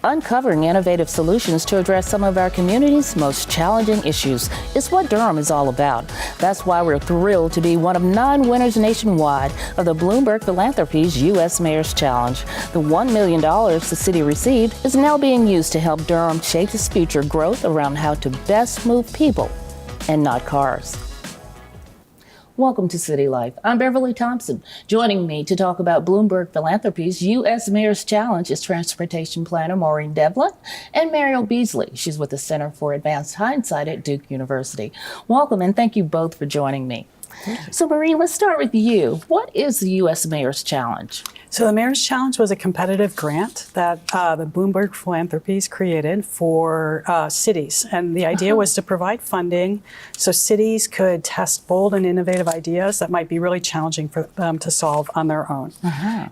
Uncovering innovative solutions to address some of our community's most challenging issues is what Durham is all about. That's why we're thrilled to be one of 9 winners nationwide of the Bloomberg Philanthropies U.S. Mayor's Challenge. The $1 million the city received is now being used to help Durham shape its future growth around how to best move people and not cars. Welcome to CityLife. I'm Beverly Thompson. Joining me to talk about Bloomberg Philanthropies U.S. Mayor's Challenge is transportation planner Maureen Devlin and Mariel Beasley. She's with the Center for Advanced Hindsight at Duke University. Welcome, and thank you both for joining me. So Maureen, let's start with you. What is the U.S. Mayor's Challenge? So the Mayor's Challenge was a competitive grant that the Bloomberg Philanthropies created for cities. And the idea was to provide funding so cities could test bold and innovative ideas that might be really challenging for them to solve on their own.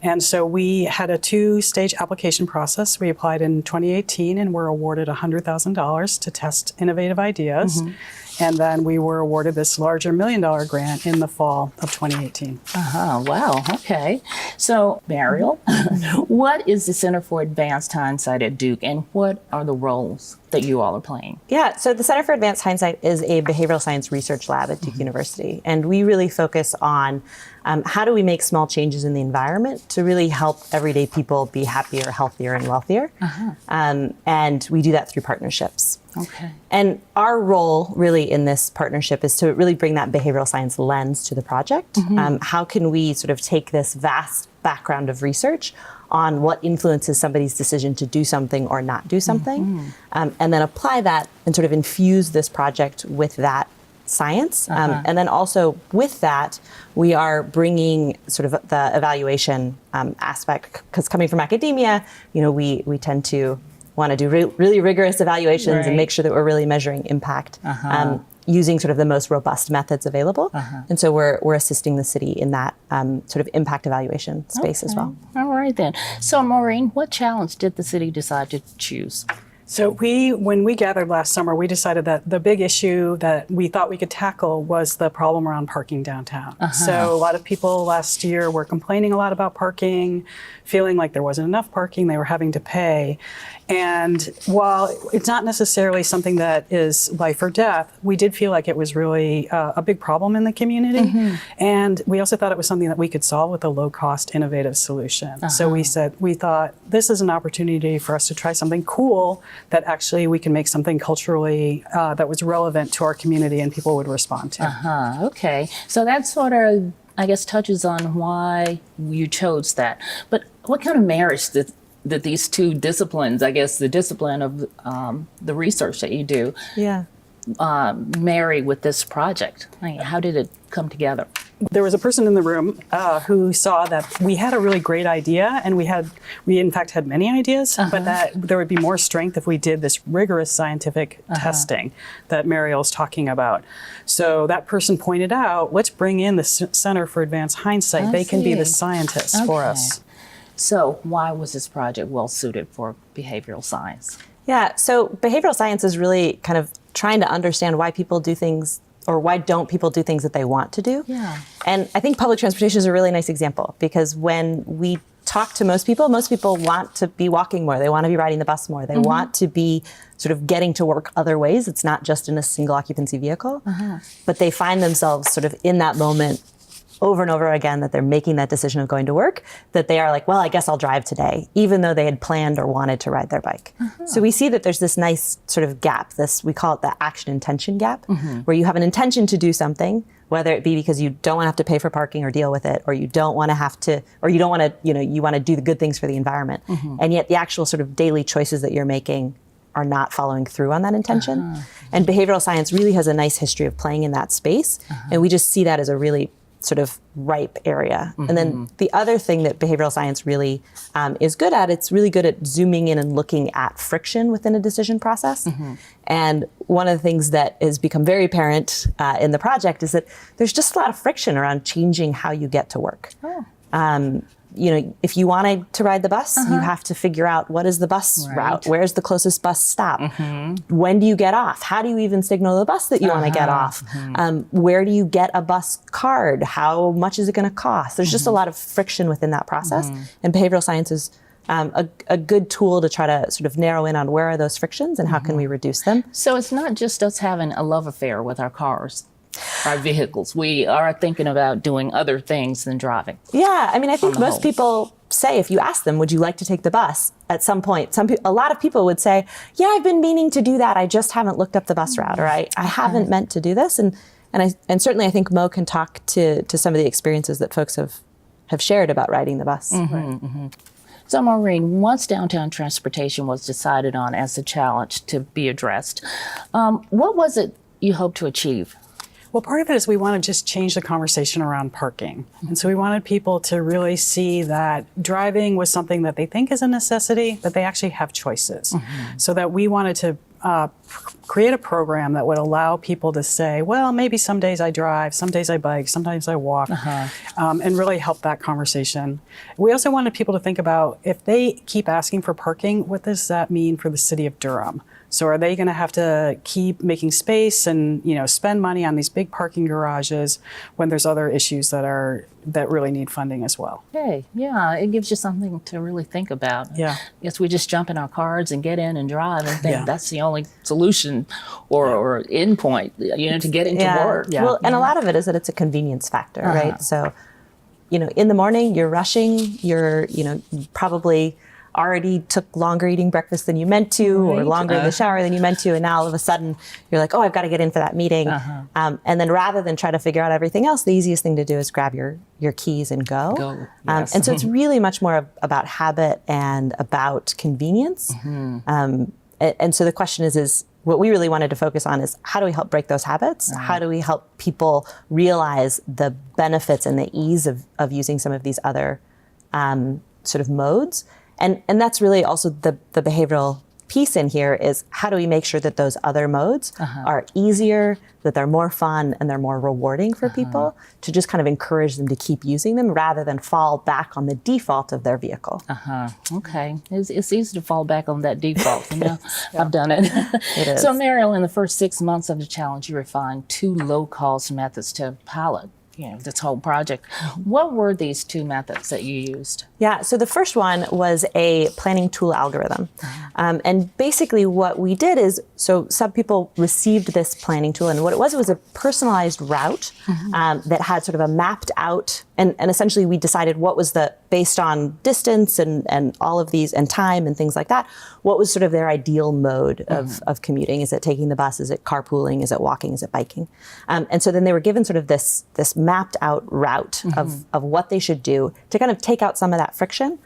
And so we had a 2-stage application process. We applied in 2018 and were awarded $100,000 to test innovative ideas. And then we were awarded this larger $1 million grant in the fall of 2018. Wow. Okay. So, Mariel, what is the Center for Advanced Hindsight at Duke, and what are the roles that you all are playing? Yeah, so the Center for Advanced Hindsight is a behavioral science research lab at Duke University, and we really focus on how do we make small changes in the environment to really help everyday people be happier, healthier, and wealthier. And we do that through partnerships. Okay. And our role really in this partnership is to really bring that behavioral science lens to the project. How can we sort of take this vast background of research on what influences somebody's decision to do something or not do something, and then apply that and sort of infuse this project with that science. And then also with that, we are bringing sort of the evaluation aspect, because coming from academia, you know, we tend to want to do really rigorous evaluations and make sure that we're really measuring impact using sort of the most robust methods available. And so we're assisting the city in that sort of impact evaluation space as well. All right then. So Maureen, what challenge did the city decide to choose? So when we gathered last summer, we decided that the big issue that we thought we could tackle was the problem around parking downtown. So a lot of people last year were complaining a lot about parking, feeling like there wasn't enough parking, they were having to pay. And while it's not necessarily something that is life or death, we did feel like it was really a big problem in the community. And we also thought it was something that we could solve with a low-cost, innovative solution. So we thought this is an opportunity for us to try something cool that actually we can make something culturally that was relevant to our community and people would respond to. Okay. So that sort of, I guess, touches on why you chose that. But what kind of marriage that these two disciplines, I guess the discipline of the research that you do, marry with this project? I mean, how did it come together? There was a person in the room who saw that we had a really great idea, and we in fact had many ideas, but that there would be more strength if we did this rigorous scientific testing that Mariel's talking about. So that person pointed out, let's bring in the Center for Advanced Hindsight. They can be the scientists for us. So why was this project well suited for behavioral science? Yeah, so behavioral science is really kind of trying to understand why people do things, or why don't people do things that they want to do. And I think public transportation is a really nice example, because when we talk to most people want to be walking more. They want to be riding the bus more. They want to be sort of getting to work other ways. It's not just in a single occupancy vehicle, but they find themselves sort of in that moment over and over again that they're making that decision of going to work, that they are like, well, I guess I'll drive today, even though they had planned or wanted to ride their bike. So we see that there's this nice sort of gap, we call it the action intention gap, where you have an intention to do something, whether it be because you don't want to have to pay for parking or deal with it, or you don't want to have to, or you don't want to, you want to do the good things for the environment. And yet the actual sort of daily choices that you're making are not following through on that intention. And behavioral science really has a nice history of playing in that space. And we just see that as a really sort of ripe area. And then the other thing that behavioral science really is good at, it's really good at zooming in and looking at friction within a decision process. And one of the things that has become very apparent in the project is that there's just a lot of friction around changing how you get to work. If you wanted to ride the bus, you have to figure out what is the bus route, where's the closest bus stop, when do you get off, how do you even signal the bus that you want to get off, where do you get a bus card, how much is it going to cost? There's just a lot of friction within that process, and behavioral science is a good tool to try to sort of narrow in on where are those frictions and how can we reduce them. So it's not just us having a love affair with our cars, our vehicles. We are thinking about doing other things than driving. Yeah, I mean, I think most people say, if you ask them, would you like to take the bus? At some point, a lot of people would say, yeah, I've been meaning to do that. I just haven't looked up the bus route, or I haven't meant to do this. And certainly I think Mo can talk to some of the experiences that folks have shared about riding the bus. So Maureen, once downtown transportation was decided on as a challenge to be addressed, what was it you hoped to achieve? Well, part of it is we want to just change the conversation around parking. And so we wanted people to really see that driving was something that they think is a necessity, but they actually have choices. So that we wanted to create a program that would allow people to say, well, maybe some days I drive, some days I bike, sometimes I walk, and really help that conversation. We also wanted people to think about, if they keep asking for parking, what does that mean for the city of Durham? So are they going to have to keep making space and, spend money on these big parking garages when there's other issues that really need funding as well? Hey, yeah, it gives you something to really think about. Yeah. Yes, we just jump in our cars and get in and drive and think that's the only solution or end point, to get into work. Yeah. Well, and a lot of it is that it's a convenience factor, right? So, in the morning you're rushing, you're, probably already took longer eating breakfast than you meant to, or longer in the shower than you meant to, and now all of a sudden you're like, oh, I've got to get in for that meeting. And then rather than try to figure out everything else, the easiest thing to do is grab your keys and go. Yes. And so it's really much more about habit and about convenience. And so the question is what we really wanted to focus on is, how do we help break those habits? How do we help people realize the benefits and the ease of using some of these other sort of modes? And that's really also the behavioral piece in here, is how do we make sure that those other modes are easier, that they're more fun, and they're more rewarding for people, to just kind of encourage them to keep using them rather than fall back on the default of their vehicle. Okay. It's easy to fall back on that default. I've done it. It is. So Mariel, in the first 6 months of the challenge, you refined 2 low-cost methods to pilot this whole project. What were these 2 methods that you used? Yeah, so the first one was a planning tool algorithm. And basically what we did is, so some people received this planning tool, and what it was a personalized route that had sort of a mapped out, and essentially we decided what was based on distance and all of these, and time and things like that, what was sort of their ideal mode of commuting. Is it taking the bus? Is it carpooling? Is it walking? Is it biking? And so then they were given sort of this mapped out route of what they should do to kind of take out some of that friction.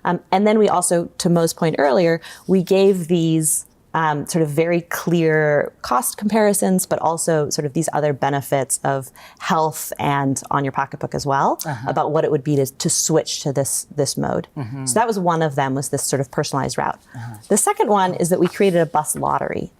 And then we also, to Mo's point earlier, we gave these sort of very clear cost comparisons, but also sort of these other benefits of health and on your pocketbook as well, about what it would be to switch to this mode. So that was one of them, was this sort of personalized route. The second one is that we created a bus lottery.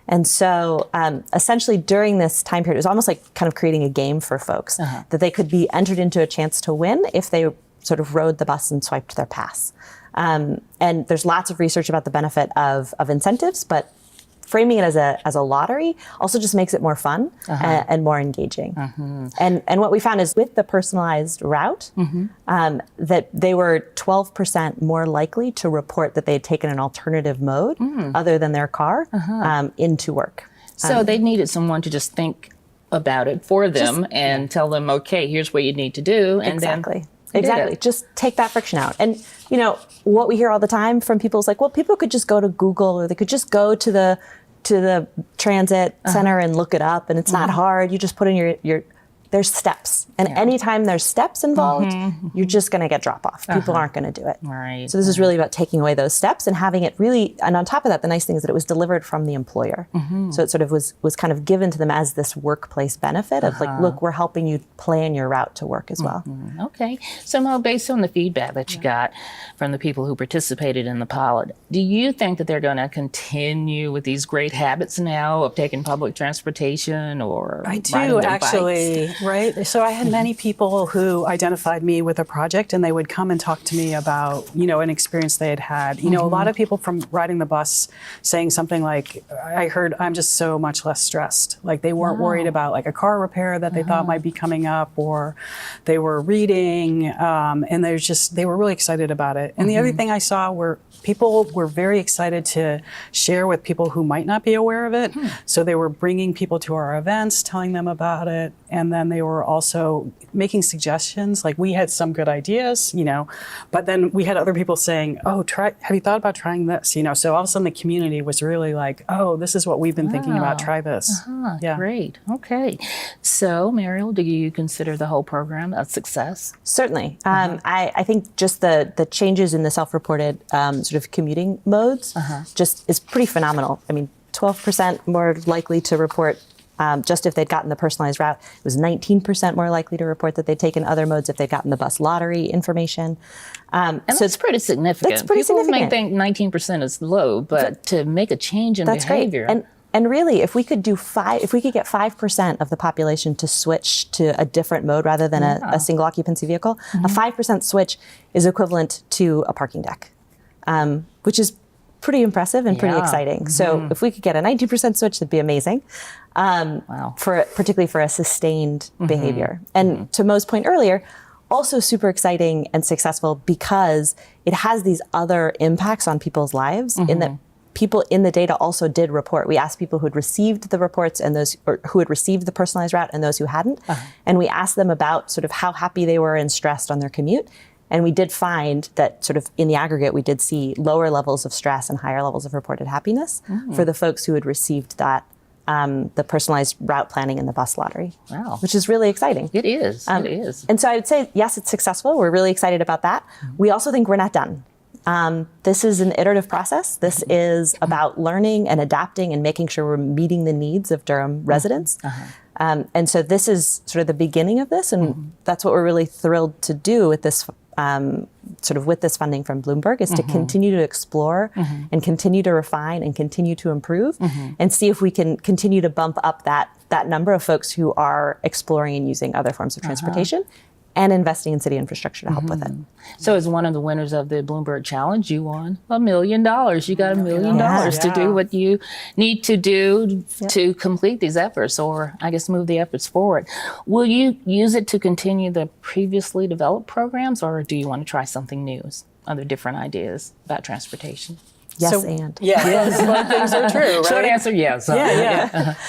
And so essentially during this time period, it was almost like kind of creating a game for folks, that they could be entered into a chance to win if they sort of rode the bus and swiped their pass. And there's lots of research about the benefit of incentives, but framing it as a lottery also just makes it more fun and more engaging. And what we found is, with the personalized route, that they were 12% more likely to report that they had taken an alternative mode other than their car into work. So they needed someone to just think about it for them and tell them, okay, here's what you need to do. And Exactly. Just take that friction out. And, what we hear all the time from people is like, well, people could just go to Google, or they could just go to the transit center and look it up. And it's not hard. You just put in there's steps. And anytime there's steps involved, you're just going to get drop off. People aren't going to do it. Right. So this is really about taking away those steps and having it really, and on top of that, the nice thing is that it was delivered from the employer. So it sort of was kind of given to them as this workplace benefit of like, look, we're helping you plan your route to work as well. Okay. So Mo, based on the feedback that you got from the people who participated in the pilot, do you think that they're going to continue with these great habits now of taking public transportation or I do, actually. Right. So I had many people who identified me with a project, and they would come and talk to me about, an experience they had had. A lot of people from riding the bus saying something like, I heard, I'm just so much less stressed. Like they weren't worried about like a car repair that they thought might be coming up, or they were reading, and they were really excited about it. And the other thing I saw were people were very excited to share with people who might not be aware of it. So they were bringing people to our events, telling them about it. And then they were also making suggestions. Like we had some good ideas, but then we had other people saying, oh, have you thought about trying this? So all of a sudden the community was really like, oh, this is what we've been thinking about. Try this. Yeah. Great. Okay. So Mariel, do you consider the whole program a success? Certainly. I think just the changes in the self-reported sort of commuting modes just is pretty phenomenal. I mean, 12% more likely to report just if they'd gotten the personalized route. It was 19% more likely to report that they'd taken other modes if they'd gotten the bus lottery information. And so it's pretty significant. That's pretty People significant. may think 19% is low, but to make a change in That's behavior. Great. And really, if we could get 5% of the population to switch to a different mode rather than a single occupancy vehicle, a 5% switch is equivalent to a parking deck, which is pretty impressive and pretty exciting. So if we could get a 19% switch, that'd be amazing. Particularly for a sustained behavior. And to Mo's point earlier, also super exciting and successful because it has these other impacts on people's lives in that people in the data also did report. We asked people who had received the reports and those who had received the personalized route and those who hadn't. And we asked them about sort of how happy they were and stressed on their commute. And we did find that sort of in the aggregate, we did see lower levels of stress and higher levels of reported happiness for the folks who had received that, the personalized route planning and the bus lottery. Wow. Which is really exciting. It is. It is. And so I would say, yes, it's successful. We're really excited about that. We also think we're not done. This is an iterative process. This is about learning and adapting and making sure we're meeting the needs of Durham residents. And so this is sort of the beginning of this, and that's what we're really thrilled to do with this with this funding from Bloomberg is to continue to explore and continue to refine and continue to improve and see if we can continue to bump up that number of folks who are exploring and using other forms of transportation and investing in city infrastructure to help with it. So as one of the winners of the Bloomberg Challenge, you won $1 million. You got $1 million to do what you need to do to complete these efforts, or I guess move the efforts forward. Will you use it to continue the previously developed programs, or do you want to try something new, other different ideas about transportation? Yes, and. Yes, both things are true, right? Short answer, yes.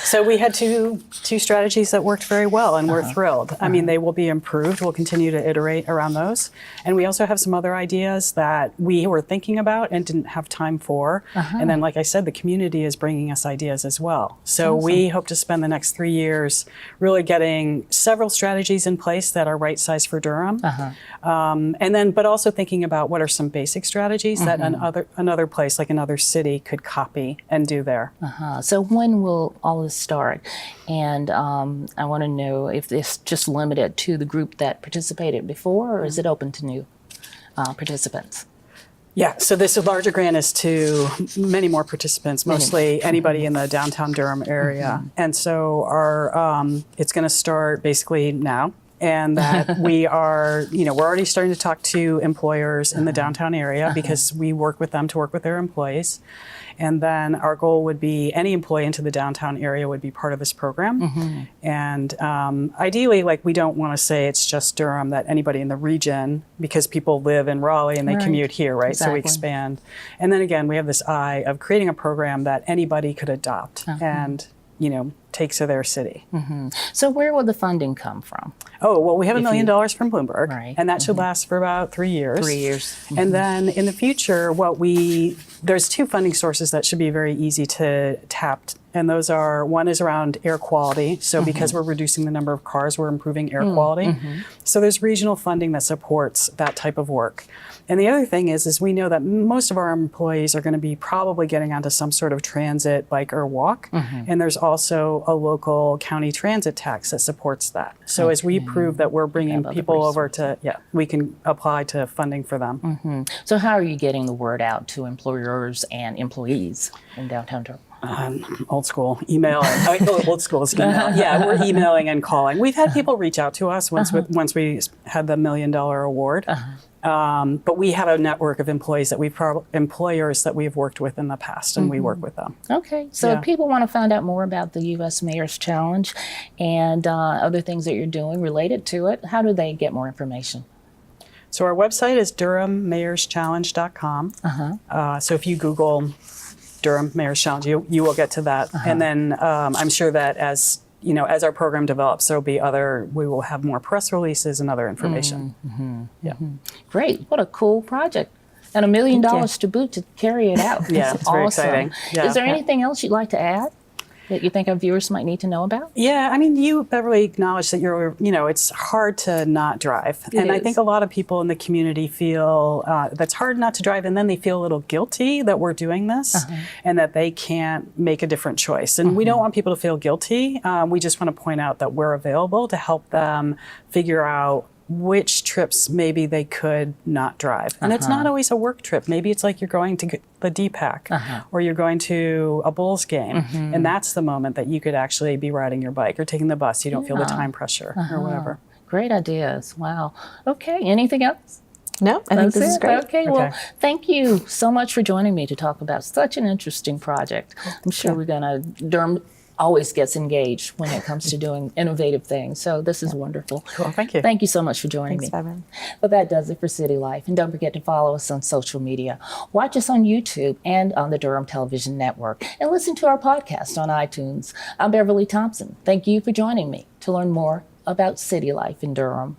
So we had two strategies that worked very well, and we're thrilled. I mean, they will be improved. We'll continue to iterate around those. And we also have some other ideas that we were thinking about and didn't have time for. And then, like I said, the community is bringing us ideas as well. So we hope to spend the next 3 years really getting several strategies in place that are right-sized for Durham. But also thinking about what are some basic strategies that another place, like another city, could copy and do there. So when will all this start? And I want to know if it's just limited to the group that participated before, or is it open to new participants? Yeah, so this larger grant is to many more participants, mostly anybody in the downtown Durham area. And so it's going to start basically now. And that we are, we're already starting to talk to employers in the downtown area because we work with them to work with their employees. And then our goal would be any employee into the downtown area would be part of this program. And ideally, we don't want to say it's just Durham, that anybody in the region, because people live in Raleigh and they commute here, right? Exactly. So we expand. And then again, we have this eye of creating a program that anybody could adopt and take to their city. So where will the funding come from? Oh, well, we have $1 million from Bloomberg, Right. and that should last for about 3 years. 3 years. And then in the future, there's two funding sources that should be very easy to tap. And those are, one is around air quality. So because we're reducing the number of cars, we're improving air quality. So there's regional funding that supports that type of work. And the other thing is we know that most of our employees are going to be probably getting onto some sort of transit, bike, or walk. And there's also a local county transit tax that supports that. So as we prove that we're bringing people over to, we can apply to funding for them. So how are you getting the word out to employers and employees in downtown Durham? Old school email. Old school is email. Yeah, we're emailing and calling. We've had people reach out to us once we had the $1 million award. But we have a network of employers that we've worked with in the past, and we work with them. Okay, so if people want to find out more about the U.S. Mayor's Challenge and other things that you're doing related to it, how do they get more information? So our website is durhammayorschallenge.com. So if you Google Durham Mayor's Challenge, you will get to that. And then I'm sure that as our program develops, we will have more press releases and other information. Great, what a cool project. And $1 million to boot to carry it out. Yeah, That's it's very awesome. exciting. Yeah. Is there anything else you'd like to add that you think our viewers might need to know about? Yeah, I mean, you, Beverly, acknowledged that it's hard to not drive. I think a lot of people in the community feel that's hard not to drive, and then they feel a little guilty that we're doing this and that they can't make a different choice. And we don't want people to feel guilty. We just want to point out that we're available to help them figure out which trips maybe they could not drive. And it's not always a work trip. Maybe it's like you're going to the DPAC or you're going to a Bulls game. And that's the moment that you could actually be riding your bike or taking the bus. You don't feel the time pressure or whatever. Great ideas. Wow. Okay, anything else? No, I think this is great. Okay, well, thank you so much for joining me to talk about such an interesting project. I'm sure Durham always gets engaged when it comes to doing innovative things. So this is wonderful. Cool, thank you. Thank you so much for joining me. Thanks, Bevan. Well, that does it for City Life. And don't forget to follow us on social media. Watch us on YouTube and on the Durham Television Network. And listen to our podcast on iTunes. I'm Beverly Thompson. Thank you for joining me to learn more about City Life in Durham.